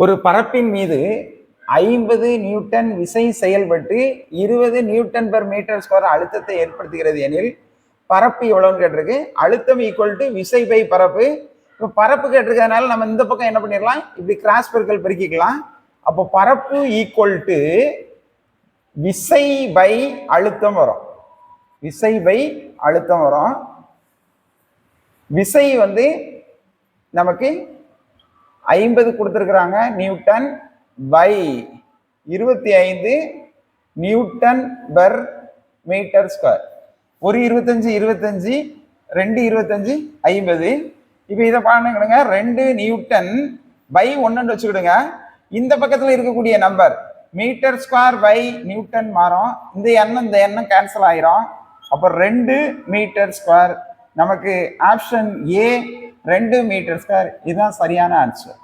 ஒரு பரப்பின் மீது 50 நியூட்டன் விசை செயல்பட்டு 20 நியூட்டன் பெர் மீட்டர் ஸ்கொயர் அழுத்தத்தை ஏற்படுத்துகிறது எனில் பரப்பு எவ்வளவுன்னு கேட்டிருக்கு. அழுத்தம் ஈக்குவல் டு விசை பை பரப்பு. இப்போ பரப்பு கேட்டிருக்கிறதுனால நம்ம இந்த பக்கம் என்ன பண்ணிடலாம், இப்படி கிராஸ் பெருக்கல் பெருக்கிக்கலாம். அப்போ பரப்பு ஈக்குவல் டு விசை பை அழுத்தம் வரும். விசை பை அழுத்தம் வரும். விசை வந்து நமக்கு 50 கொடுத்துருக்குறாங்க newton by 25 newton per metre square. ஒரு 25 25 2 25 50. இப்போ இதை பாருங்க, 2 நியூட்டன் பை 1 வச்சுக்கிடுங்க. இந்த பக்கத்தில் இருக்கக்கூடிய number metre square by newton மாறும். இந்த எண்ணம் கேன்சல் ஆயிரும். அப்போ 2 மீட்டர் ஸ்கொயர். நமக்கு ஆப்ஷன் ஏ 2 மீட்டர் ஸ்கொயர் இதுதான் சரியான ஆன்சர்.